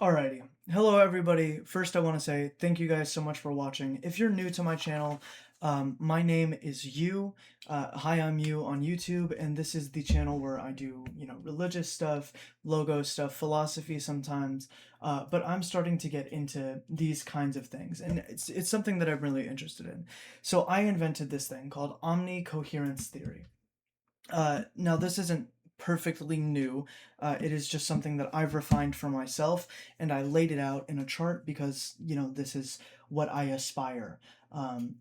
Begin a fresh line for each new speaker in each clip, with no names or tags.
Alrighty. Hello, everybody. First, I want to say thank you guys so much for watching. If you're new to my channel, my name is Yu. Hi, I'm Yu on YouTube, and this is the channel where I do, religious stuff, logo stuff, philosophy sometimes. But I'm starting to get into these kinds of things, and it's something that I'm really interested in. So I invented this thing called omnicoherence theory. Now, this isn't perfectly new. It is just something that I've refined for myself, and I laid it out in a chart because, this is what I aspire.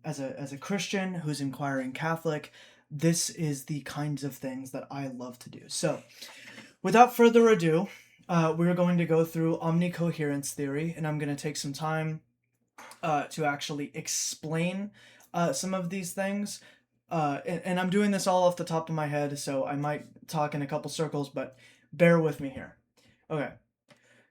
As a Christian who's inquiring Catholic, this is the kinds of things that I love to do. So, without further ado, we're going to go through omnicoherence theory, and I'm going to take some time to actually explain some of these things. And I'm doing this all off the top of my head, so I might talk in a couple circles, but bear with me here. Okay,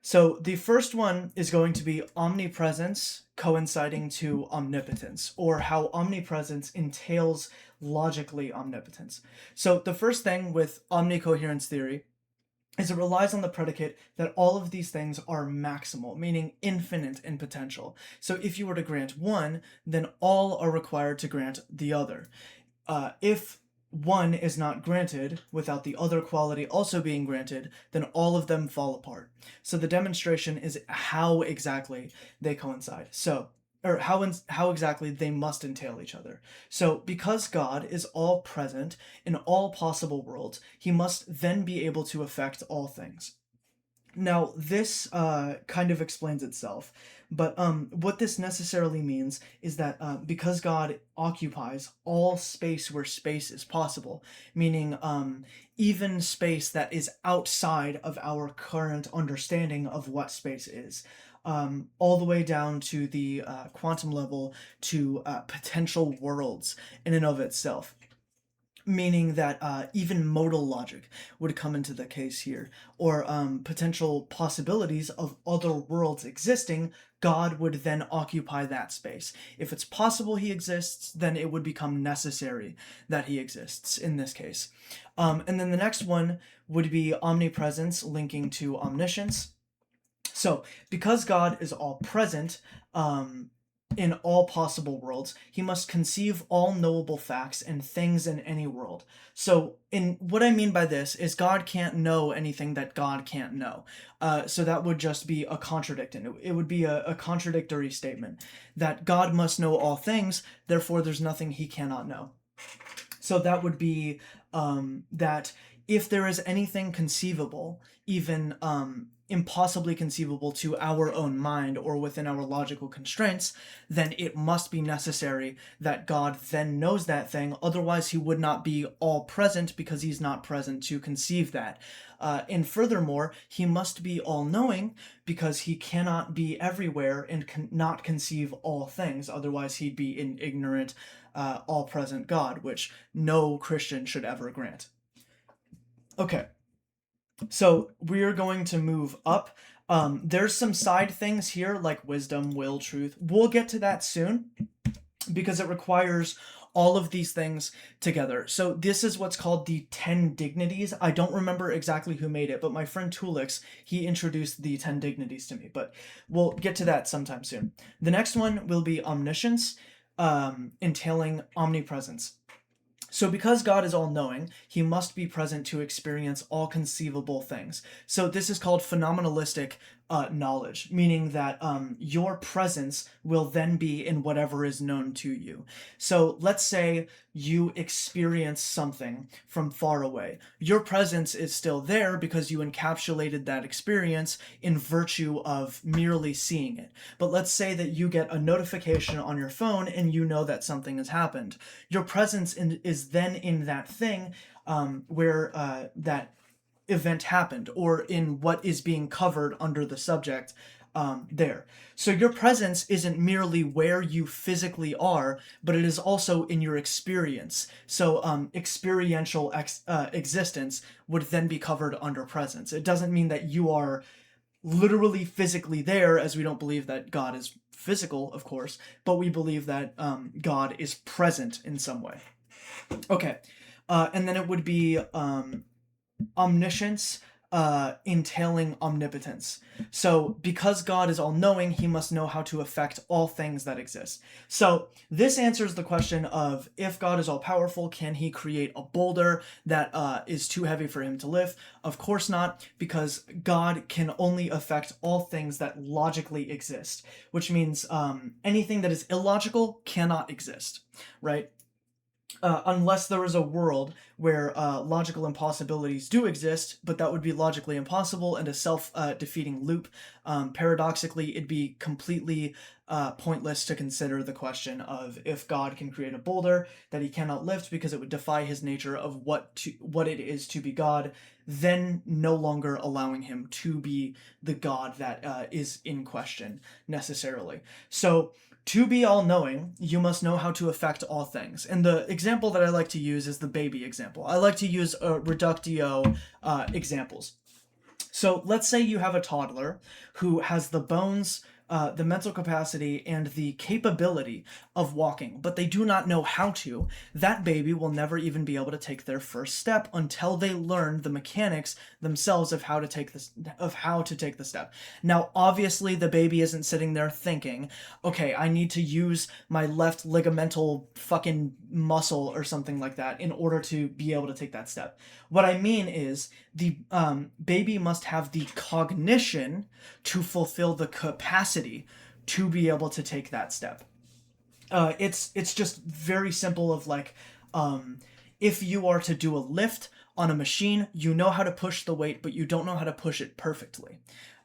so the first one is going to be omnipresence coinciding to omnipotence, or how omnipresence entails logically omnipotence. So the first thing with omnicoherence theory is it relies on the predicate that all of these things are maximal, meaning infinite in potential. So if you were to grant one, then all are required to grant the other. If one is not granted without the other quality also being granted, then all of them fall apart. So the demonstration is how exactly they coincide. So, or how exactly they must entail each other. So, because God is all present in all possible worlds, he must then be able to affect all things. Now, this kind of explains itself, but what this necessarily means is that because God occupies all space where space is possible, meaning even space that is outside of our current understanding of what space is, all the way down to the quantum level to potential worlds in and of itself, meaning that even modal logic would come into the case here, or potential possibilities of other worlds existing. God would then occupy that space. If it's possible he exists, then it would become necessary that he exists in this case. And then the next one would be omnipresence linking to omniscience. So, because God is all present, in all possible worlds, he must conceive all knowable facts and things in any world. So, in what I mean by this is God can't know anything that God can't know. So that would just be a contradiction. It would be a contradictory statement that God must know all things, therefore there's nothing he cannot know. So that would be that if there is anything conceivable, even impossibly conceivable to our own mind or within our logical constraints, then it must be necessary that God then knows that thing. Otherwise, he would not be all present because he's not present to conceive that. And furthermore, he must be all knowing because he cannot be everywhere and not conceive all things. Otherwise, he'd be an ignorant, all present God, which no Christian should ever grant. Okay, so we're going to move up. There's some side things here like wisdom, will, truth. We'll get to that soon because it requires all of these things together. So this is what's called the 10 dignities. I don't remember exactly who made it, but my friend Tulix, he introduced the 10 dignities to me, but we'll get to that sometime soon. The next one will be omniscience, entailing omnipresence. So, because God is all knowing, he must be present to experience all conceivable things. So, this is called phenomenalistic knowledge, meaning that your presence will then be in whatever is known to you. So, let's say you experience something from far away. Your presence is still there because you encapsulated that experience in virtue of merely seeing it. But let's say that you get a notification on your phone and you know that something has happened. Your presence is then in that thing where that event happened, or in what is being covered under the subject there. So your presence isn't merely where you physically are, but it is also in your experience. So experiential existence would then be covered under presence. It doesn't mean that you are literally physically there, as we don't believe that God is physical, of course, but we believe that God is present in some way. Okay, and then it would be omniscience, entailing omnipotence. So because God is all-knowing, he must know how to affect all things that exist. So this answers the question of, if God is all-powerful, can he create a boulder that is too heavy for him to lift? Of course not, because God can only affect all things that logically exist, which means anything that is illogical cannot exist, right? Unless there is a world where logical impossibilities do exist, but that would be logically impossible and a self-defeating loop. Paradoxically, it'd be completely pointless to consider the question of if God can create a boulder that he cannot lift, because it would defy his nature of what it is to be God, then no longer allowing him to be the God that is in question necessarily. So to be all-knowing, you must know how to affect all things. And the example that I like to use is the baby example. I like to use reductio examples. So let's say you have a toddler who has the bones, the mental capacity, and the capability of walking, but they do not know how to. That baby will never even be able to take their first step until they learn the mechanics themselves of how to take the step. Now, obviously, the baby isn't sitting there thinking, okay, I need to use my left ligamental fucking muscle or something like that in order to be able to take that step. What I mean is, the baby must have the cognition to fulfill the capacity to be able to take that step. It's just very simple of like, if you are to do a lift on a machine, you know how to push the weight, but you don't know how to push it perfectly.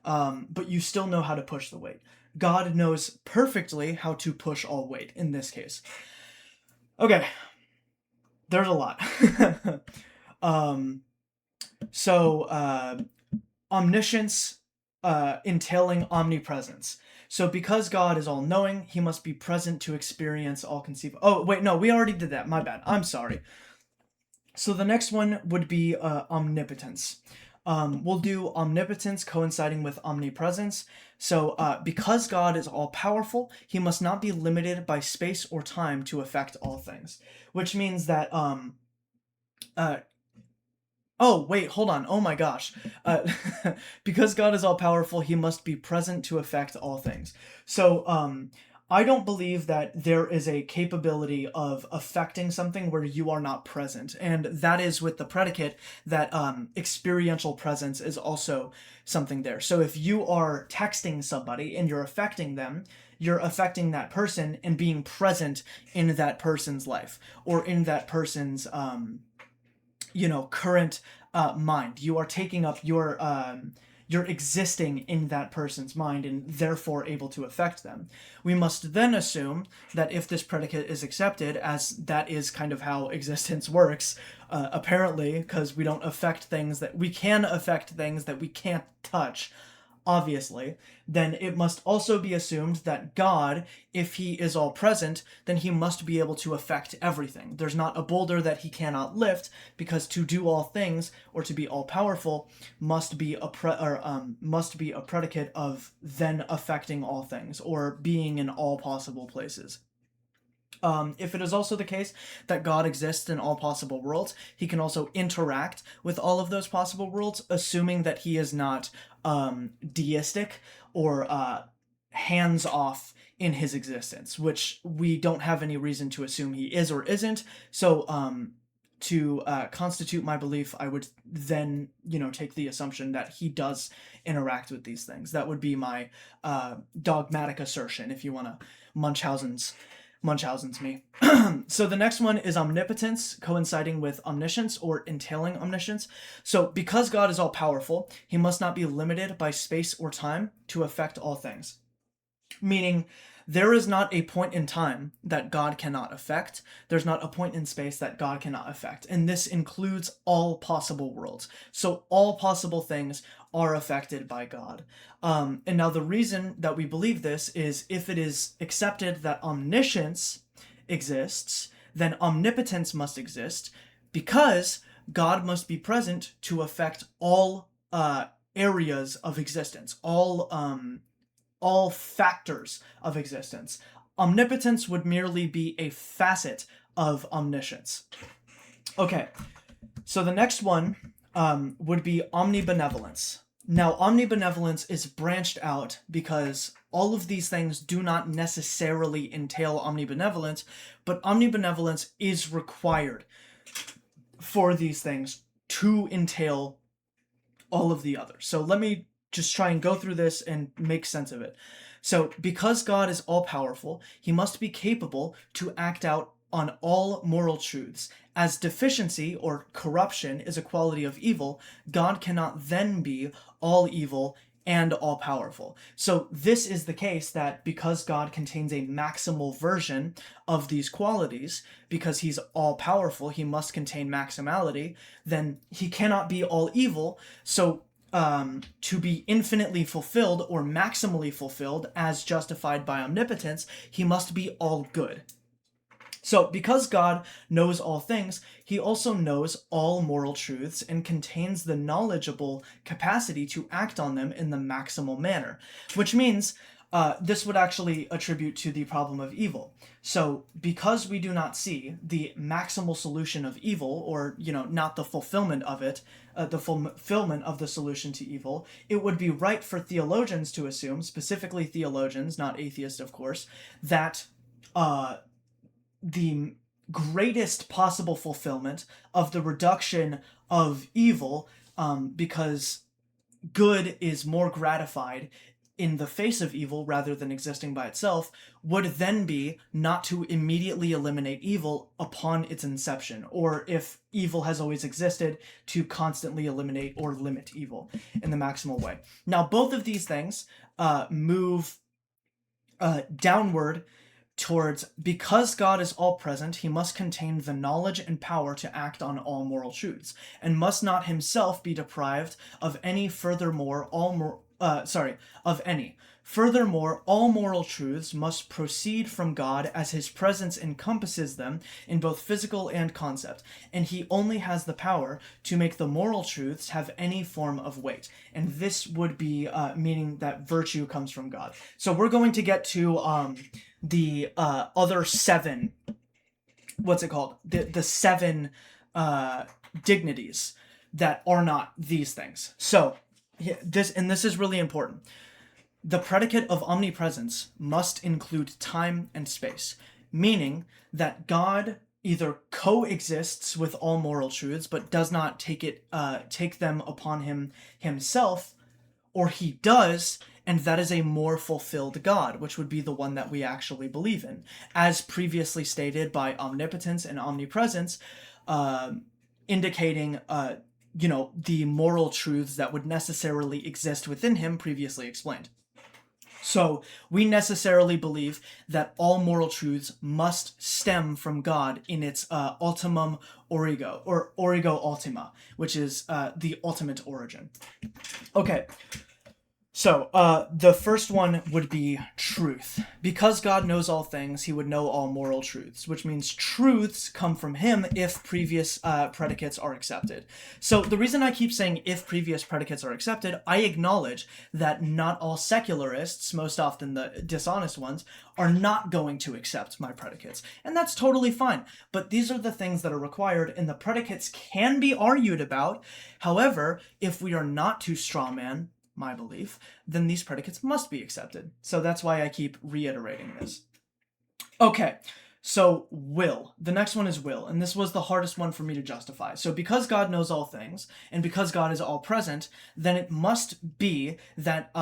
But you still know how to push the weight. God knows perfectly how to push all weight in this case. Okay, there's a lot. Omniscience entailing omnipresence. So because God is all-knowing, he must be present to experience all conceivable. Oh, wait, no, we already did that. My bad. I'm sorry. So the next one would be omnipotence. We'll do omnipotence coinciding with omnipresence. So because God is all-powerful, he must not be limited by space or time to affect all things. Which means that oh, wait, hold on. Oh my gosh. Because God is all-powerful, he must be present to affect all things. So, I don't believe that there is a capability of affecting something where you are not present. And that is with the predicate that experiential presence is also something there. So if you are texting somebody and you're affecting them, you're affecting that person and being present in that person's life or in that person's current mind. You are taking up you're existing in that person's mind and therefore able to affect them. We must then assume that if this predicate is accepted, as that is kind of how existence works, apparently, because we don't affect things that we can affect things that we can't touch, obviously, then it must also be assumed that God, if he is all present, then he must be able to affect everything. There's not a boulder that he cannot lift, because to do all things or to be all powerful must be a predicate of then affecting all things or being in all possible places. If it is also the case that God exists in all possible worlds, he can also interact with all of those possible worlds, assuming that he is not deistic or hands-off in his existence, which we don't have any reason to assume he is or isn't. So to constitute my belief, I would then, take the assumption that he does interact with these things. That would be my dogmatic assertion, if you want to Munchausen's me. So the next one is omnipotence coinciding with omniscience or entailing omniscience. So because God is all-powerful, he must not be limited by space or time to affect all things. Meaning, there is not a point in time that God cannot affect. There's not a point in space that God cannot affect. And this includes all possible worlds. So all possible things are affected by God. And now the reason that we believe this is if it is accepted that omniscience exists, then omnipotence must exist, because God must be present to affect all areas of existence, all factors of existence. Omnipotence would merely be a facet of omniscience. Okay, so the next one would be omnibenevolence. Now, omnibenevolence is branched out because all of these things do not necessarily entail omnibenevolence, but omnibenevolence is required for these things to entail all of the others. So let me just try and go through this and make sense of it. So, because God is all powerful, he must be capable to act out on all moral truths. As deficiency or corruption is a quality of evil, God cannot then be all evil and all powerful. So this is the case that because God contains a maximal version of these qualities, because he's all powerful, he must contain maximality, then he cannot be all evil. So to be infinitely fulfilled or maximally fulfilled as justified by omnipotence, he must be all good. So, because God knows all things, he also knows all moral truths and contains the knowledgeable capacity to act on them in the maximal manner, which means this would actually attribute to the problem of evil. So, because we do not see the maximal solution of evil, or, not the fulfillment of it, the fulfillment of the solution to evil, it would be right for theologians to assume, specifically theologians, not atheists, of course, that the greatest possible fulfillment of the reduction of evil, because good is more gratified in the face of evil rather than existing by itself, would then be not to immediately eliminate evil upon its inception, or if evil has always existed, to constantly eliminate or limit evil in the maximal way. Now, both of these things move downward towards, because God is all present, he must contain the knowledge and power to act on all moral truths, and must not himself be deprived of any. Furthermore, all moral truths must proceed from God, as his presence encompasses them in both physical and concept, and he only has the power to make the moral truths have any form of weight. And this would be meaning that virtue comes from God. So we're going to get to the other seven, what's it called? The seven dignities that are not these things. So this is really important. The predicate of omnipresence must include time and space, meaning that God either coexists with all moral truths but does not take them upon himself, or he does, and that is a more fulfilled God, which would be the one that we actually believe in, as previously stated by omnipotence and omnipresence, indicating the moral truths that would necessarily exist within him, previously explained. So we necessarily believe that all moral truths must stem from God in its ultimum origo, or origo ultima, which is the ultimate origin. Okay. So, the first one would be truth. Because God knows all things, he would know all moral truths, which means truths come from him if previous predicates are accepted. So, the reason I keep saying if previous predicates are accepted, I acknowledge that not all secularists, most often the dishonest ones, are not going to accept my predicates. And that's totally fine. But these are the things that are required, and the predicates can be argued about. However, if we are not to strawman my belief, then these predicates must be accepted. So that's why I keep reiterating this. Okay, so will. The next one is will, and this was the hardest one for me to justify. So because God knows all things, and because God is all present, then it must be that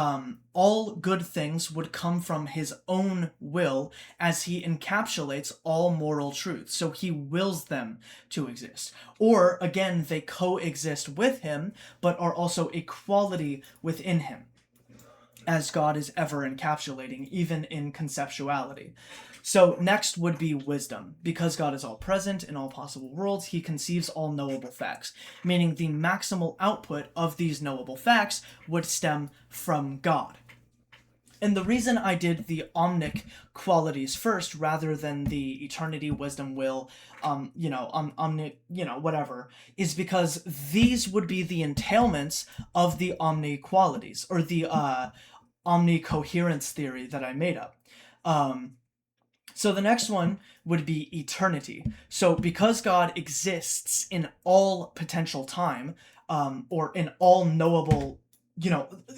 all good things would come from his own will, as he encapsulates all moral truths. So he wills them to exist. Or, again, they coexist with him, but are also a quality within him, as God is ever encapsulating, even in conceptuality. So next would be wisdom. Because God is all present in all possible worlds, he conceives all knowable facts, meaning the maximal output of these knowable facts would stem from God. And the reason I did the omnic qualities first rather than the eternity, wisdom, will, whatever, is because these would be the entailments of the omni qualities, or the omnicoherence theory that I made up. So the next one would be eternity. So because God exists in all potential time, or an all-knowable,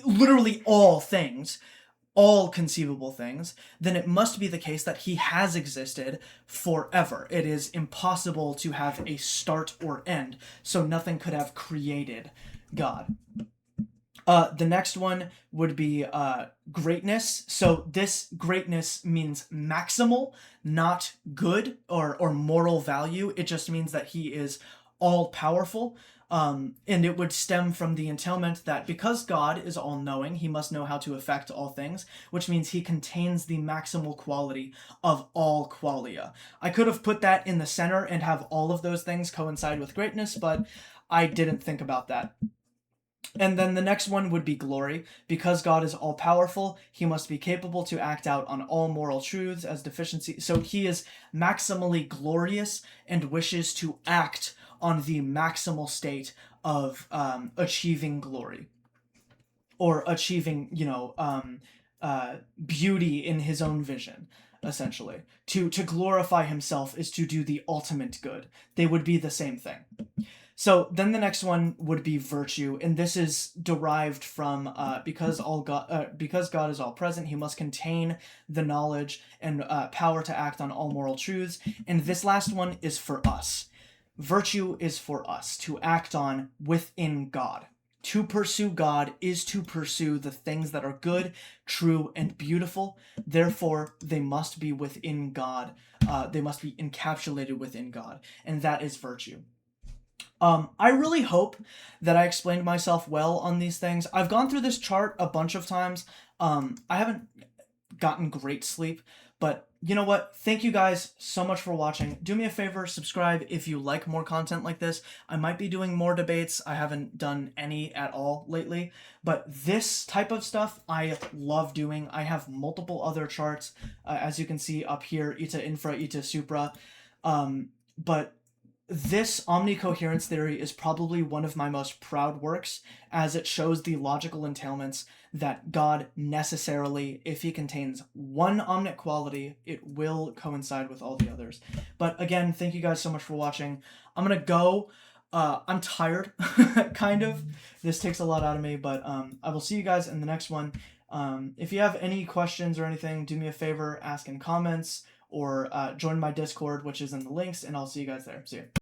literally all things, all conceivable things, then it must be the case that he has existed forever. It is impossible to have a start or end, so nothing could have created God. The next one would be greatness. So this greatness means maximal, not good or moral value. It just means that he is all powerful. And it would stem from the entailment that because God is all knowing, he must know how to affect all things, which means he contains the maximal quality of all qualia. I could have put that in the center and have all of those things coincide with greatness, but I didn't think about that. And then the next one would be glory. Because God is all powerful, he must be capable to act out on all moral truths as deficiency. So he is maximally glorious and wishes to act on the maximal state of achieving glory, or achieving, beauty in his own vision. Essentially, to glorify himself is to do the ultimate good. They would be the same thing. So then the next one would be virtue, and this is derived from because God is all present, he must contain the knowledge and power to act on all moral truths. And this last one is for us. Virtue is for us to act on within God. To pursue God is to pursue the things that are good, true, and beautiful. Therefore, they must be within God. They must be encapsulated within God, and that is virtue. I really hope that I explained myself well on these things. I've gone through this chart a bunch of times. I haven't gotten great sleep, but you know what? Thank you guys so much for watching. Do me a favor, subscribe if you like more content like this. I might be doing more debates. I haven't done any at all lately, but this type of stuff I love doing. I have multiple other charts, as you can see up here, eta infra, eta supra, but this omnicoherence theory is probably one of my most proud works, as it shows the logical entailments that God necessarily, if he contains one omnic quality, it will coincide with all the others. But again, thank you guys so much for watching. I'm gonna go. I'm tired, kind of. This takes a lot out of me, but I will see you guys in the next one. If you have any questions or anything, do me a favor, ask in comments, or join my Discord, which is in the links, and I'll see you guys there. See ya.